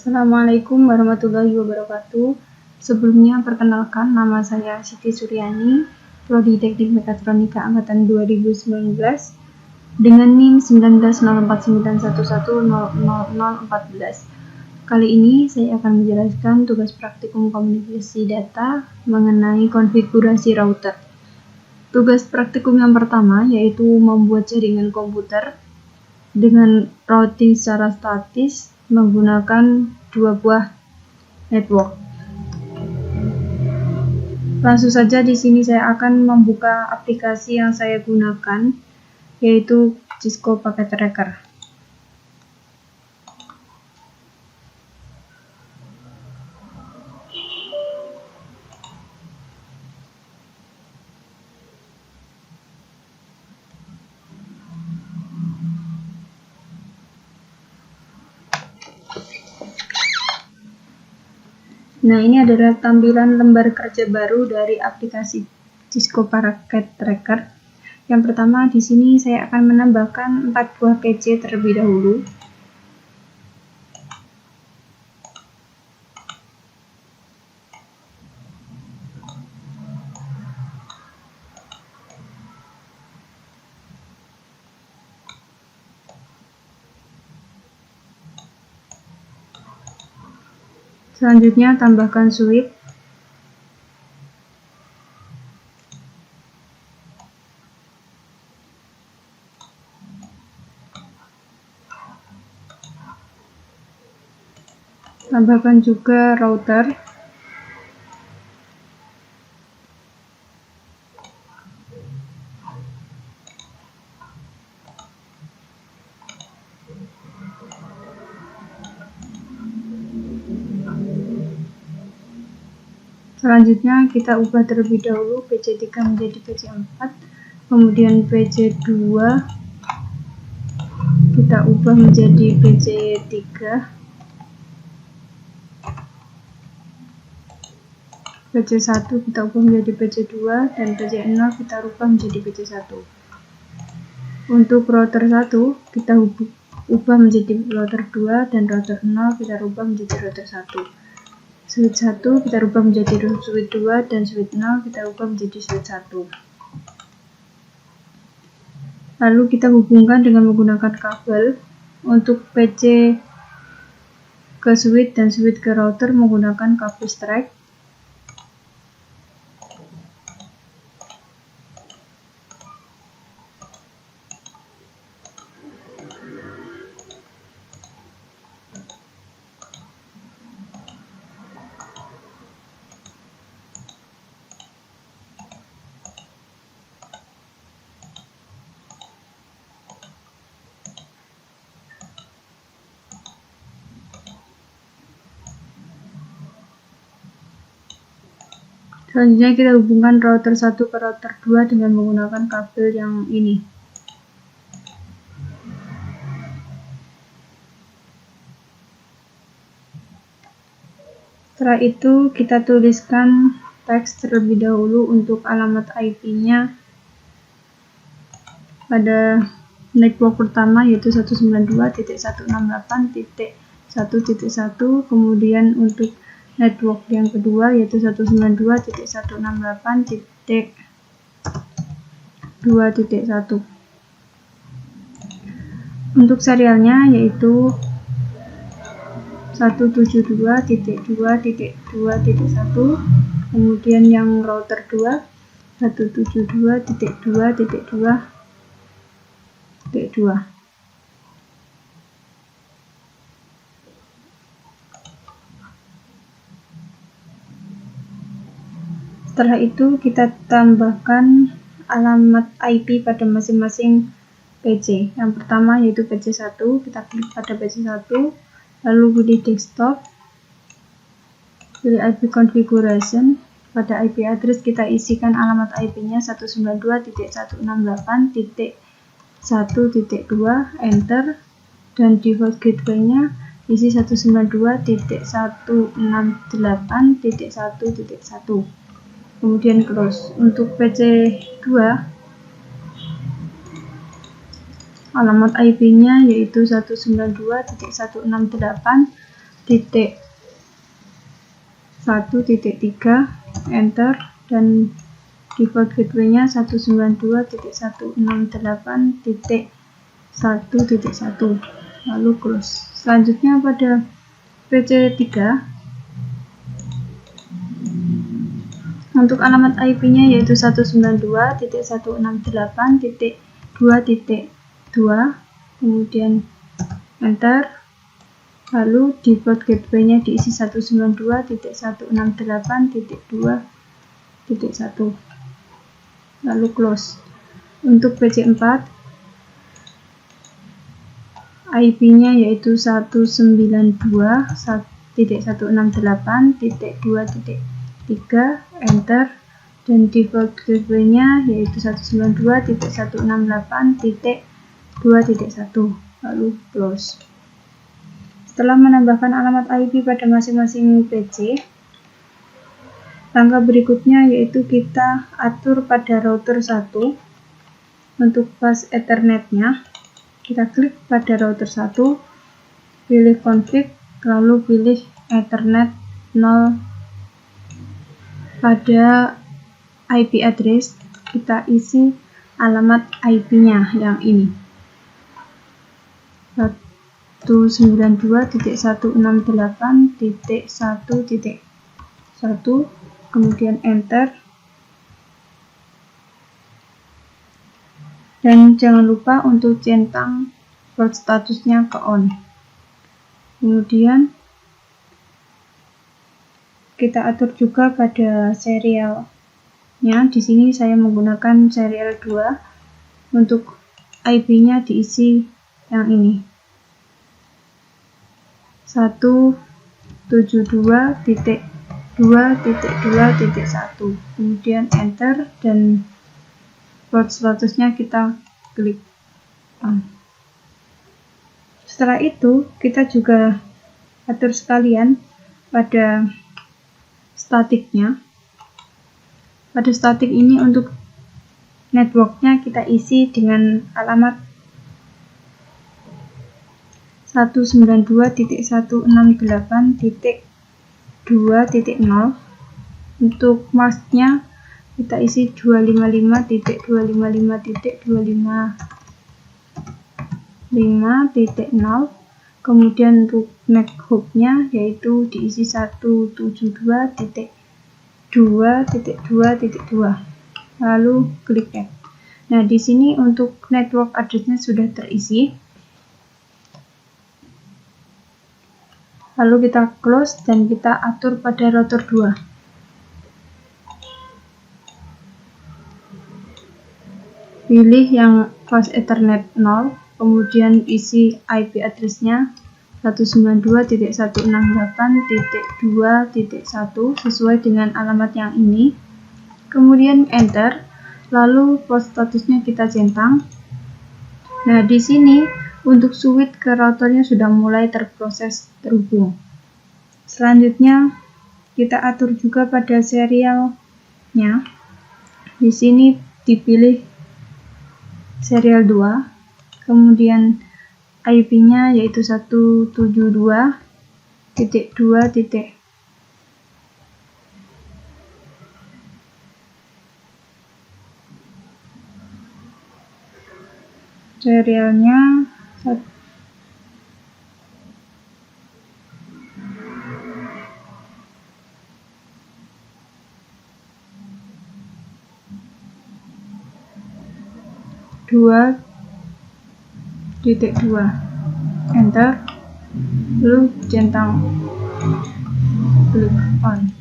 Assalamualaikum warahmatullahi wabarakatuh. Sebelumnya perkenalkan, nama saya Siti Suryani, Prodi Teknik Mekatronika angkatan 2019 dengan NIM 190491100014. Kali ini saya akan menjelaskan tugas praktikum komunikasi data mengenai konfigurasi router. Tugas praktikum yang pertama yaitu membuat jaringan komputer dengan routing secara statis menggunakan dua buah network. Langsung saja di sini saya akan membuka aplikasi yang saya gunakan, yaitu Cisco Packet Tracker. Nah, ini adalah tampilan lembar kerja baru dari aplikasi Cisco Packet Tracker. Yang pertama, di sini saya akan menambahkan 4 buah PC terlebih dahulu. Selanjutnya, tambahkan switch. Tambahkan juga router. Selanjutnya kita ubah terlebih dahulu PC3 menjadi PC4, kemudian PC2 kita ubah menjadi PC3, PC1 kita ubah menjadi PC2, dan PC0 kita ubah menjadi PC1. Untuk router 1 kita ubah menjadi router 2, dan router 0 kita ubah menjadi router 1. Switch 1 kita rubah menjadi switch 2, dan switch 0 kita ubah menjadi switch 1. Lalu kita hubungkan dengan menggunakan kabel. Untuk PC ke switch dan switch ke router menggunakan kabel strike. Selanjutnya kita hubungkan router 1 ke router 2 dengan menggunakan kabel yang ini. Setelah itu kita tuliskan teks terlebih dahulu untuk alamat IP-nya pada network pertama, yaitu 192.168.1.1, kemudian untuk network yang kedua yaitu 192.168.2.1. Untuk serialnya yaitu 172.2.2.1, kemudian yang router 2 172.2.2.2. Setelah itu kita tambahkan alamat IP pada masing-masing PC. Yang pertama yaitu PC1, kita klik pada PC1, lalu pilih desktop, pilih IP configuration. Pada IP address kita isikan alamat IP-nya 192.168.1.2, enter, dan di host gateway-nya isi 192.168.1.1. Kemudian close. Untuk PC2 alamat IP-nya yaitu 192.168 enter, dan default gateway-nya 192.168.1.1, lalu close. Selanjutnya pada PC3, untuk alamat IP-nya yaitu 192.168.2.2, kemudian enter, lalu default gateway-nya diisi 192.168.2.1, lalu close. Untuk PC4, IP-nya yaitu 192.168.2.3, enter, dan default gateway-nya yaitu 192.168.2.1, lalu close. Setelah menambahkan alamat IP pada masing-masing PC, langkah berikutnya yaitu kita atur pada router 1 untuk bus Ethernet-nya. Kita klik pada router 1, pilih config, lalu pilih Ethernet 0. Pada IP address kita isi alamat IP-nya yang ini, 192.168.1.1, kemudian enter, dan jangan lupa untuk centang port statusnya ke on. Kemudian kita atur juga pada serialnya. Di sini saya menggunakan serial 2. Untuk IP-nya diisi yang ini, 172.2.2.1, kemudian enter, dan port statusnya kita klik on. Setelah itu kita juga atur sekalian pada statiknya. Pada statik ini untuk networknya kita isi dengan alamat 192.168.2.0. Untuk masknya kita isi 255.255.255.0. Kemudian untuk NAC hub-nya yaitu diisi 172.2.2.2, lalu klik add. Nah, di sini untuk network address-nya sudah terisi. Lalu kita close dan kita atur pada router 2. Pilih yang fast Ethernet 0, kemudian isi IP address-nya 192.168.2.1 sesuai dengan alamat yang ini. Kemudian enter, lalu port statusnya kita centang. Nah, di sini untuk switch ke routernya sudah mulai terproses terhubung. Selanjutnya kita atur juga pada serialnya. Di sini dipilih serial 2, kemudian IP-nya yaitu 172.2. Serialnya 2.2, enter, lalu centang klik on.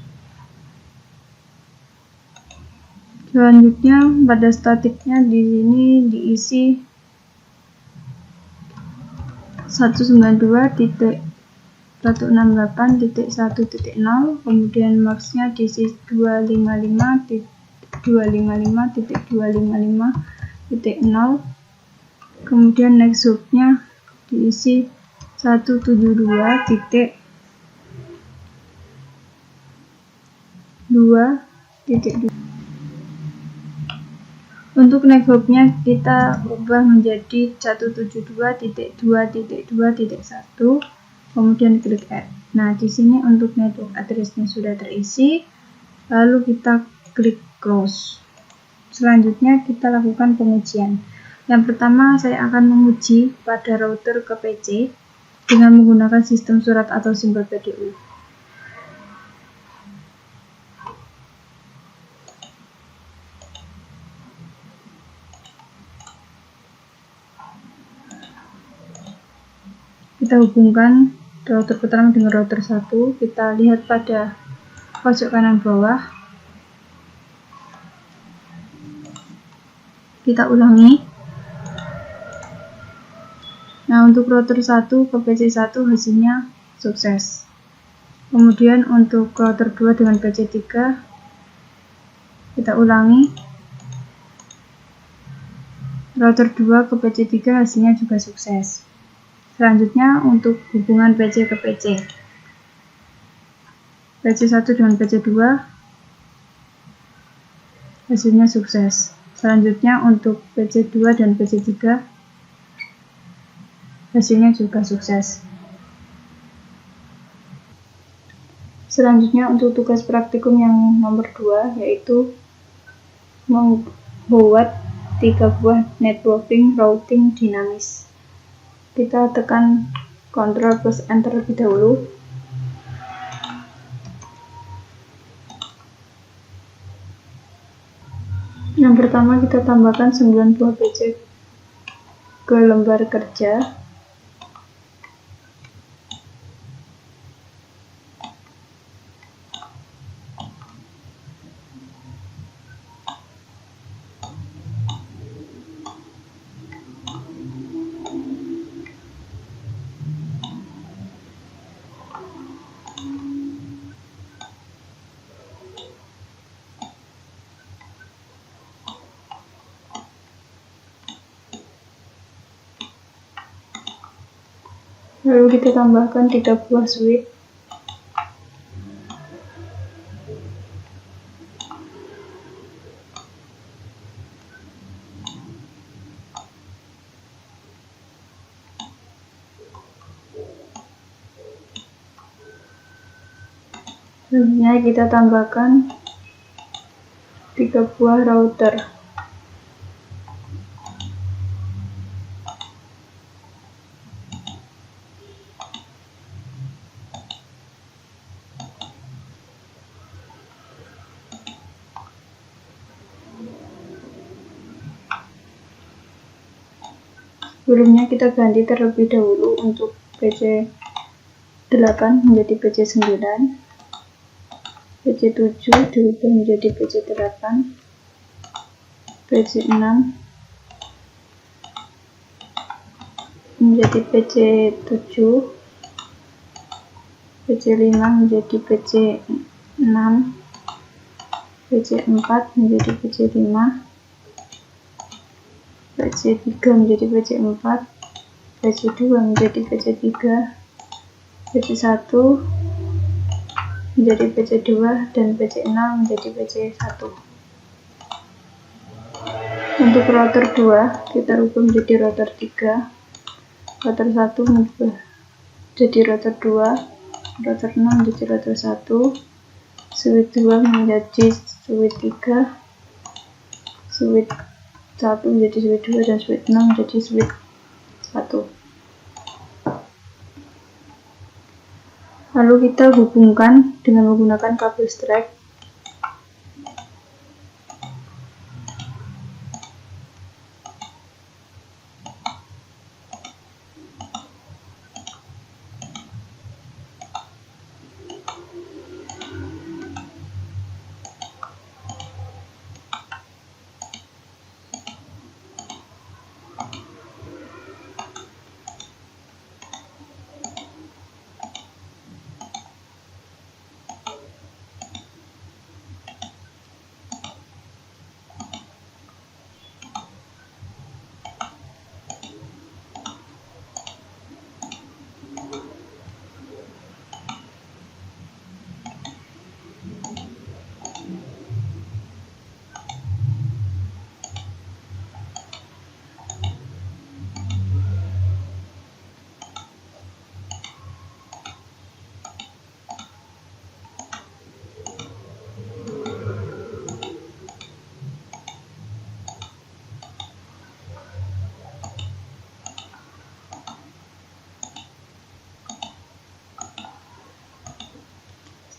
Selanjutnya pada statiknya di sini diisi 192.168.1.0, kemudian masknya diisi 255.255.255.0, kemudian next hub-nya diisi 172.2.2. Untuk next hub-nya kita ubah menjadi 172.2.2.1, kemudian klik add. Nah, di sini untuk network address-nya sudah terisi, lalu kita klik close. Selanjutnya kita lakukan pengujian. Yang pertama, saya akan menguji pada router ke PC dengan menggunakan sistem surat atau simbol PDU. Kita hubungkan router pertama dengan router 1. Kita lihat pada pojok kanan bawah. Kita ulangi. Nah, untuk router 1 ke PC 1 hasilnya sukses. Kemudian untuk router 2 dengan PC 3 kita ulangi. Router 2 ke PC 3 hasilnya juga sukses. Selanjutnya untuk hubungan PC ke PC. PC 1 dengan PC 2 hasilnya sukses. Selanjutnya untuk PC 2 dan PC 3 hasilnya juga sukses. Selanjutnya untuk tugas praktikum yang nomor 2, yaitu membuat 3 buah networking routing dinamis. Kita tekan Ctrl plus Enter terlebih dahulu. Yang pertama kita tambahkan 9 buah PC ke lembar kerja. Lalu kita tambahkan 3 buah switch. Selanjutnya kita tambahkan 3 buah router. Sebelumnya kita ganti terlebih dahulu untuk PC 8 menjadi PC 9, PC 7 diubah menjadi PC 8, PC 6 menjadi PC 7, PC 5 menjadi PC 6, PC 4 menjadi PC 5, PC 3 menjadi PC 4, PC 2 menjadi PC 3, PC 1 menjadi PC 2, dan PC 6 menjadi PC 1. Untuk router 2 kita rubah menjadi router 3, router 1 merubah jadi router 2, router 6 menjadi router 1, switch 2 menjadi switch 3, switch 1 menjadi switch 2, dan switch 6 menjadi switch 1. Lalu kita hubungkan dengan menggunakan kabel strap.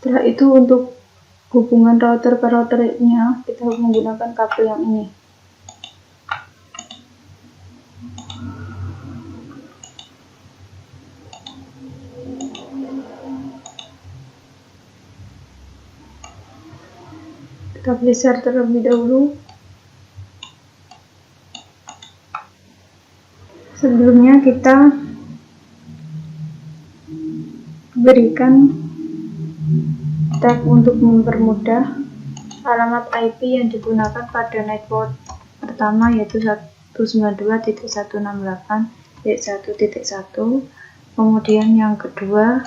Setelah itu untuk hubungan router ke routernya kita menggunakan kabel yang ini. Kita geser terlebih dahulu. Sebelumnya kita berikan tag untuk mempermudah alamat IP yang digunakan pada network pertama, yaitu 192.168.1.1. Kemudian yang kedua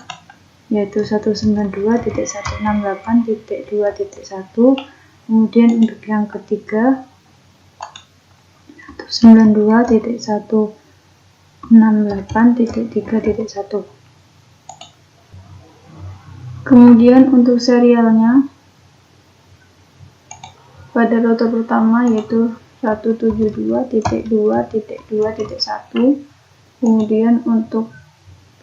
yaitu 192.168.2.1. Kemudian untuk yang ketiga 192.168.3.1. Kemudian untuk serialnya pada router pertama yaitu 172.2.2.1. Kemudian untuk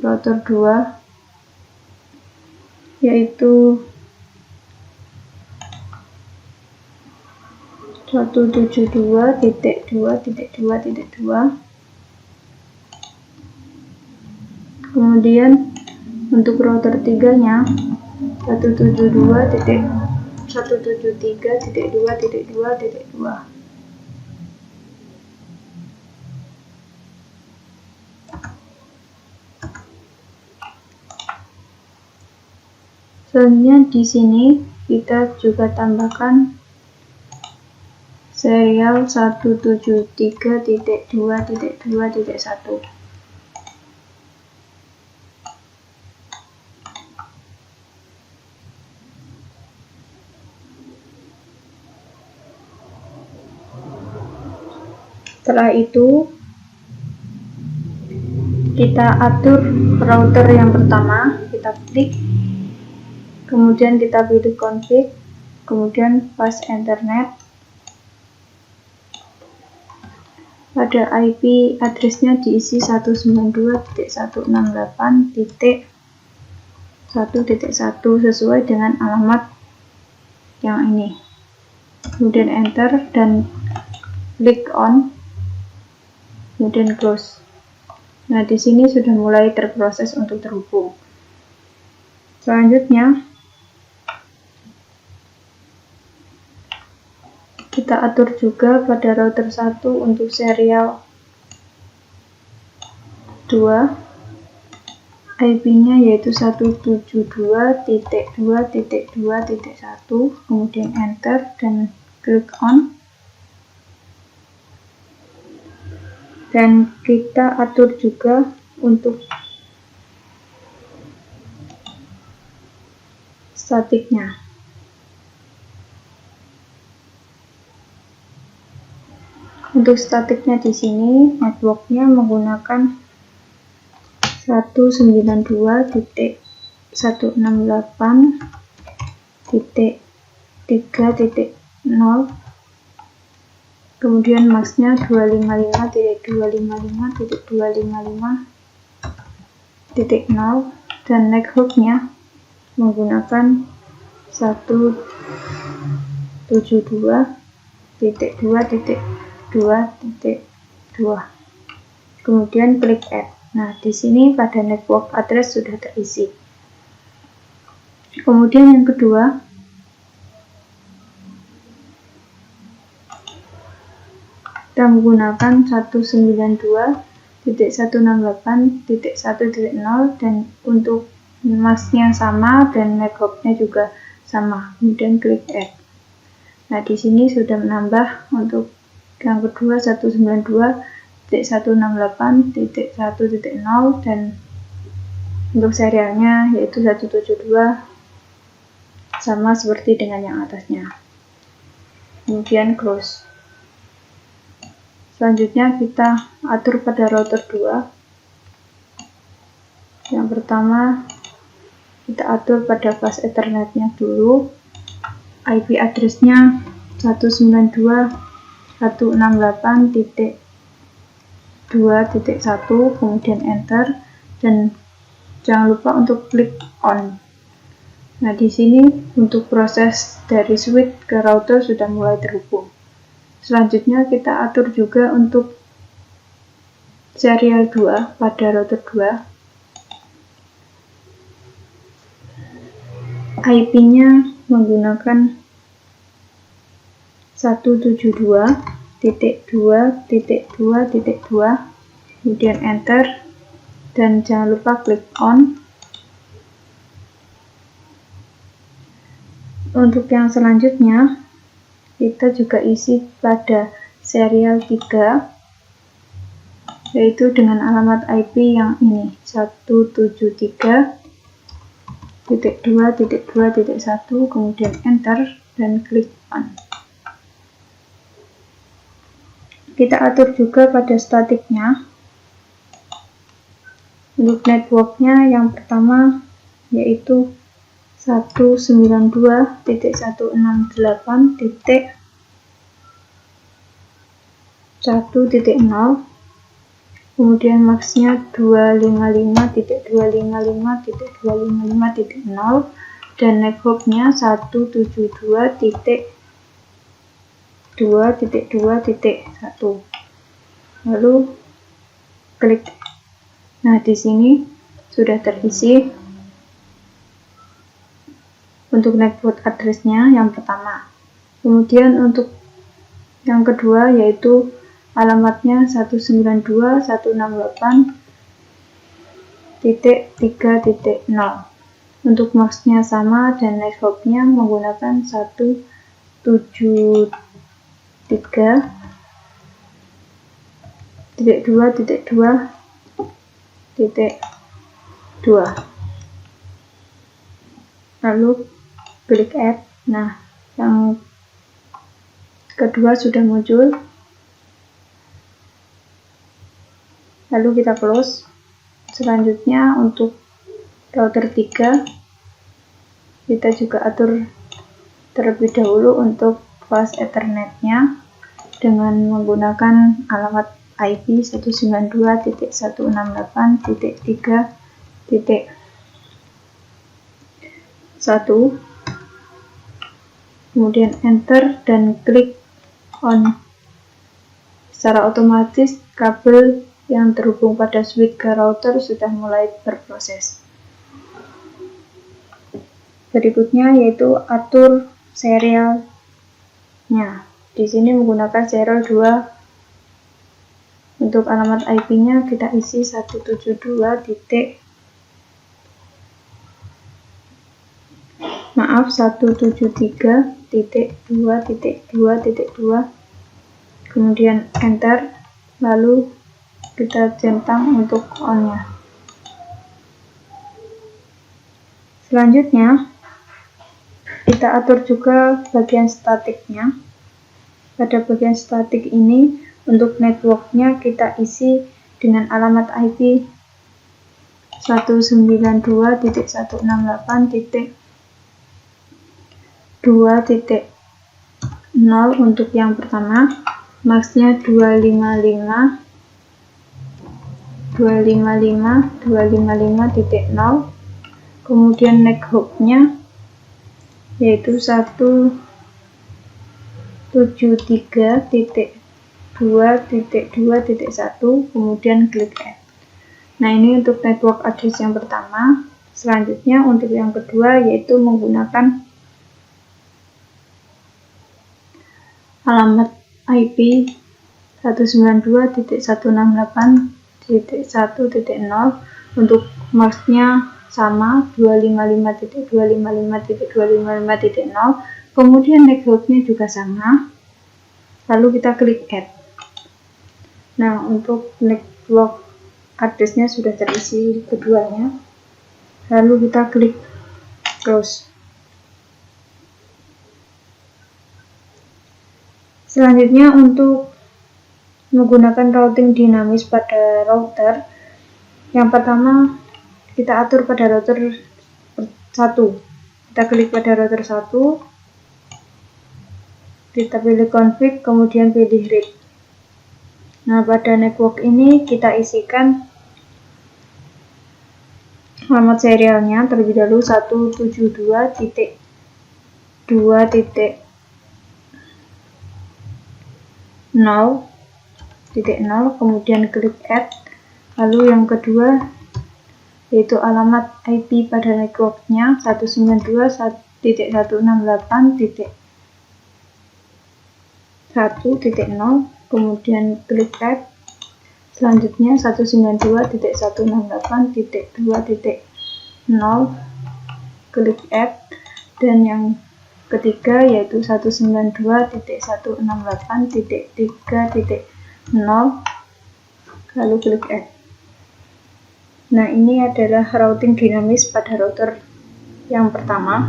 router 2 yaitu 172.2.2.2. Kemudian untuk router 3-nya 173.2.2.2. Selanjutnya di sini kita juga tambahkan serial 173.2.2.1. Setelah itu kita atur router yang pertama, kita klik, kemudian kita pilih config, kemudian pas internet. Pada IP addressnya diisi 192.168.1.1 sesuai dengan alamat yang ini. Kemudian enter dan klik on, kemudian close. Nah, di sini sudah mulai terproses untuk terhubung. Selanjutnya kita atur juga pada router 1 untuk serial 2, IP-nya yaitu 172.2.2.1, kemudian enter dan klik on. Dan kita atur juga untuk statiknya. Untuk statiknya di sini networknya menggunakan 192.168.3.0, kemudian masknya 255.255.255.0, dan neckhooknya menggunakan 172.2.2. Kemudian klik add. Nah, di sini pada network address sudah terisi. Kemudian yang kedua, kita menggunakan 192.168.1.0 dan untuk masknya sama dan neckhooknya juga sama. Kemudian klik add. Nah, di sini sudah menambah untuk yang kedua 192.168.1.0 dan untuk serialnya yaitu 172 sama seperti dengan yang atasnya. Kemudian close. Selanjutnya kita atur pada router 2. Yang pertama kita atur pada bus ethernetnya dulu. IP addressnya 192.168.2.1, kemudian enter dan jangan lupa untuk klik on. Nah, di sini untuk proses dari switch ke router sudah mulai terhubung. Selanjutnya kita atur juga untuk serial 2 pada router 2. IP-nya menggunakan 172.2.2.2, kemudian enter, dan jangan lupa klik on. Untuk yang selanjutnya kita juga isi pada serial 3, yaitu dengan alamat IP yang ini 173.2.2.1, kemudian enter dan klik on. Kita atur juga pada statiknya. Untuk networknya yang pertama yaitu 192.168.1.0, kemudian maxnya 255.255.255.0, dan networknya 172.2.2.1. lalu klik. Nah, di sini sudah terisi untuk network address-nya yang pertama. Kemudian untuk yang kedua yaitu alamatnya 192.168.3.0. Untuk max-nya sama dan network-nya menggunakan 173.2.2.2. Lalu klik add. Nah, yang kedua sudah muncul. Lalu kita close. Selanjutnya untuk router 3 kita juga atur terlebih dahulu untuk fast ethernet-nya dengan menggunakan alamat IP 192.168.3.1, kemudian enter dan klik on. Secara otomatis kabel yang terhubung pada switch ke router sudah mulai berproses. Berikutnya yaitu atur serialnya. Di sini menggunakan serial 2. Untuk alamat IP-nya kita isi 173.2.2.2, kemudian enter, lalu kita centang untuk on-nya. Selanjutnya kita atur juga bagian statiknya. Pada bagian statik ini untuk networknya kita isi dengan alamat IP 192.168.2.0 untuk yang pertama, maxnya 255.255.0, kemudian networknya yaitu 173.2.2.1, kemudian klik add. Nah, ini untuk network address yang pertama. Selanjutnya untuk yang kedua yaitu menggunakan alamat IP 192.168.1.0. untuk max-nya sama 255.255.255.0, kemudian networknya juga sama, lalu kita klik add. Nah, untuk network address-nya sudah terisi keduanya, lalu kita klik close. Selanjutnya untuk menggunakan routing dinamis pada router, yang pertama kita atur pada router 1. Kita klik pada router 1, kita pilih config, kemudian pilih read. Nah, pada network ini kita isikan alamat serialnya terlebih dahulu 172.2.0.0, kemudian klik add. Lalu yang kedua yaitu alamat IP pada networknya 192.168.1.0, kemudian klik add. Selanjutnya 192.168.2.0, klik add. Dan yang ketiga yaitu 192.168.3.0, lalu klik add. Nah, ini adalah routing dinamis pada router yang pertama.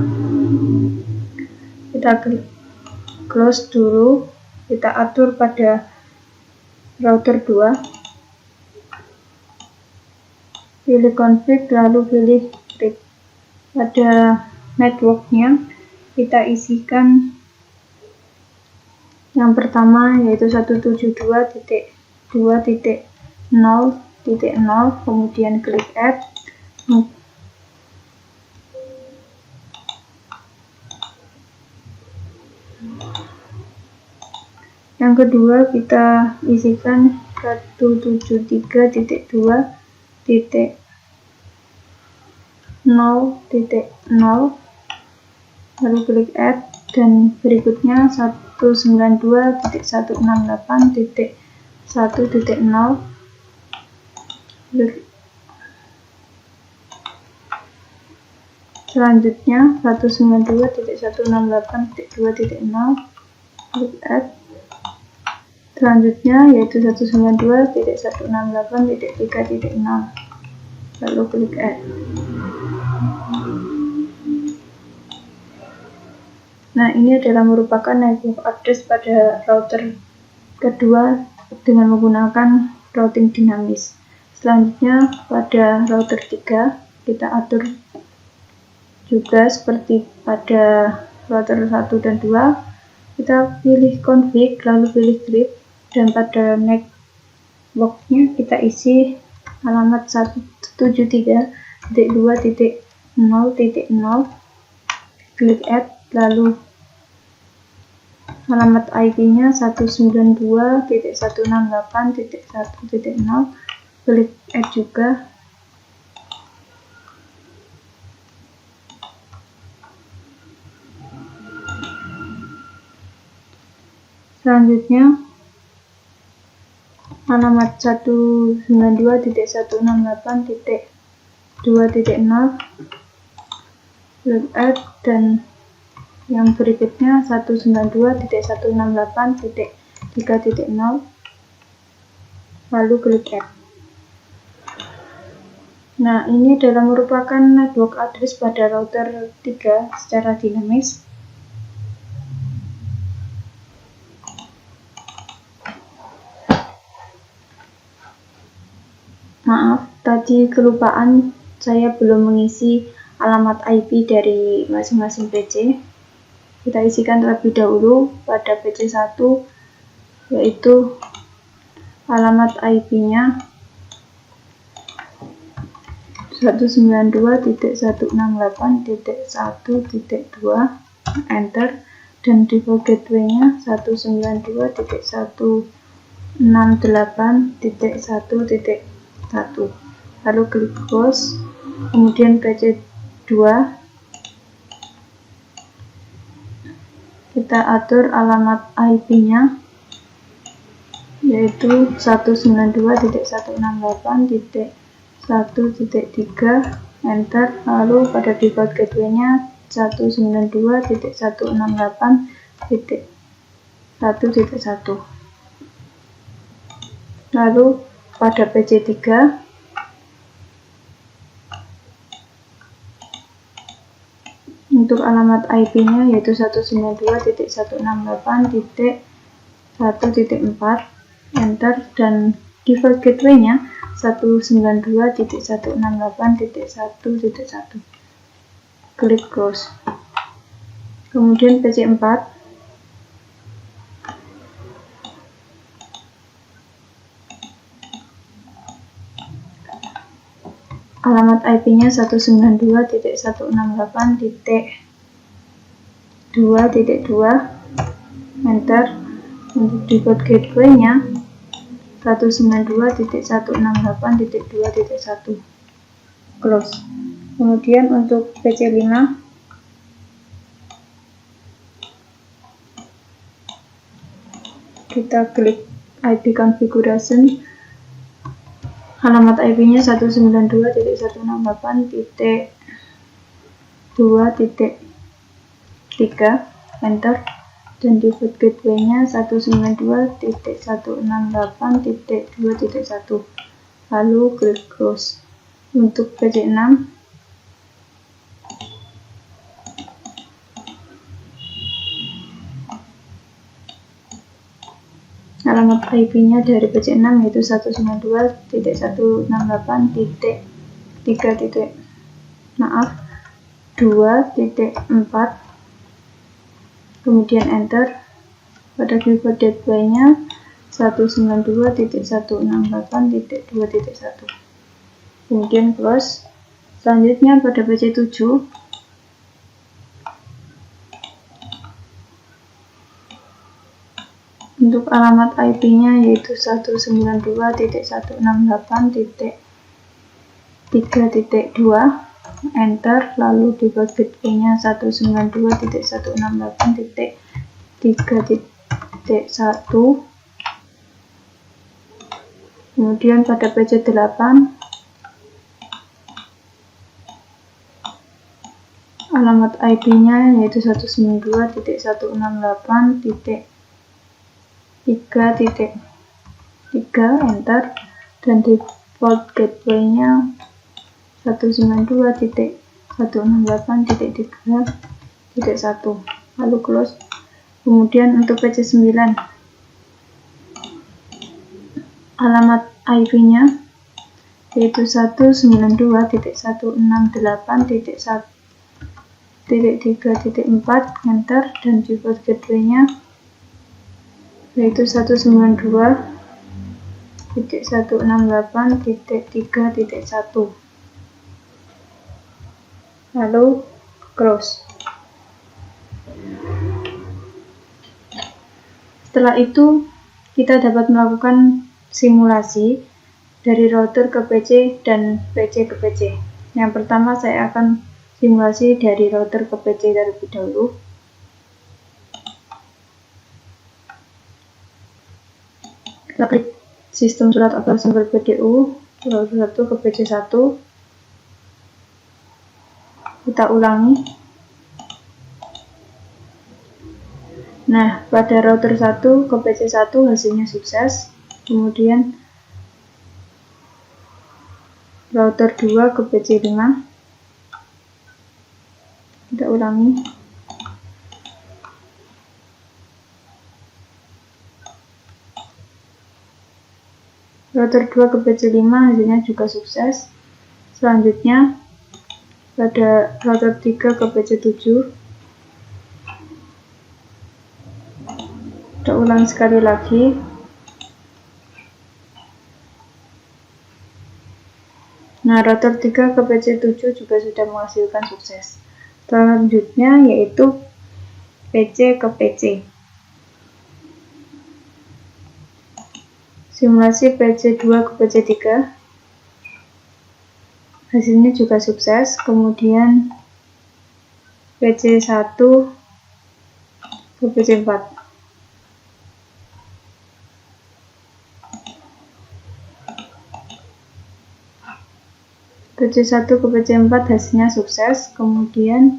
Kita close dulu, kita atur pada router 2, pilih config, lalu pilih RIP. Pada networknya kita isikan yang pertama yaitu 172.2.0.0, kemudian klik add. Yang kedua kita isikan 172.2.0.0, lalu klik add. Dan berikutnya 192.168.1.0, selanjutnya 192.168.2.0, klik add. Selanjutnya yaitu 192.168.3.0, lalu klik add. Nah, ini adalah merupakan network address pada router kedua dengan menggunakan routing dinamis. Selanjutnya pada router 3 kita atur juga seperti pada router 1 dan 2. Kita pilih config, lalu pilih grip, dan pada networknya kita isi alamat 173.2.0.0, klik add. Lalu alamat IP-nya 192.168.1.0, klik add juga. Selanjutnya alamat 192.168.2.0, klik add. Dan yang berikutnya 192.168.3.0, lalu klik add. Nah, ini adalah merupakan network address pada router 3 secara dinamis. Maaf, tadi kelupaan, saya belum mengisi alamat IP dari masing-masing PC. Kita isikan terlebih dahulu pada PC 1, yaitu alamat IP-nya 192.168.1.2, enter. Dan default gateway-nya 192.168.1.1, lalu klik close. Kemudian PC 2 kita atur alamat IP-nya yaitu 192.168.1.3, enter. Lalu pada default gateway-nya 192.168.1.1. Lalu pada PC 3 untuk alamat IP-nya yaitu 192.168.1.4, enter. Dan default gateway-nya 192.168.1.1, klik close. Kemudian PC 4 alamat IP-nya 192.168.2.2, enter. Untuk default gateway-nya 192.168.2.1, close. Kemudian untuk PC5 kita klik IP configuration, alamat IP-nya 192.168.2.3, enter. Dan default gateway-nya 192.168.2.1, lalu klik close. Untuk PC6 alamat IP-nya dari PC6 yaitu 192.168.2.4, kemudian enter. Pada default gateway-nya 192.168.2.1, kemudian close. Selanjutnya pada PC7 untuk alamat IP-nya yaitu 192.168.3.2, enter. Lalu default gateway-nya 192.168.3.1, kemudian pada PC8 alamat IP-nya yaitu 192.168.3.3, enter. Dan default gateway-nya 192.168.3.1, lalu close. Kemudian untuk PC9 alamat IP-nya yaitu 192.168.1.3.4, enter. Dan default gateway-nya yaitu 192.168.3.1, lalu close. Setelah itu kita dapat melakukan simulasi dari router ke PC dan PC ke PC. Yang pertama saya akan simulasi dari router ke PC terlebih dahulu. Kita klik sistem surat operasi BDU router 1 ke PC1. Kita ulangi. Nah, pada router 1 ke PC1 hasilnya sukses. Kemudian router 2 ke PC5. Kita ulangi. Router 2 ke PC5 hasilnya juga sukses. Selanjutnya pada router 3 ke PC7. Kita ulang sekali lagi. Nah, router 3 ke PC7 juga sudah menghasilkan sukses. Selanjutnya yaitu PC ke PC. Simulasi PC2 ke PC3. Hasilnya juga sukses. Kemudian PC1 ke PC4. PC1 ke PC4 hasilnya sukses. Kemudian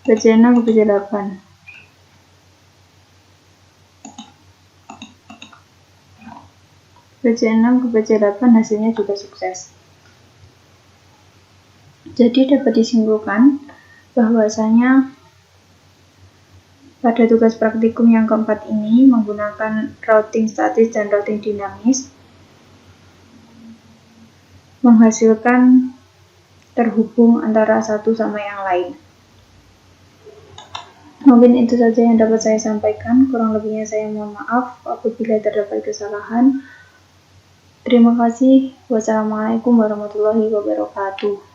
PC6 ke PC8. PC6 ke PC8 hasilnya juga sukses. Jadi dapat disimpulkan bahwasanya pada tugas praktikum yang keempat ini menggunakan routing statis dan routing dinamis menghasilkan terhubung antara satu sama yang lain. Mungkin itu saja yang dapat saya sampaikan, kurang lebihnya saya mohon maaf apabila terdapat kesalahan. Terima kasih. Wassalamualaikum warahmatullahi wabarakatuh.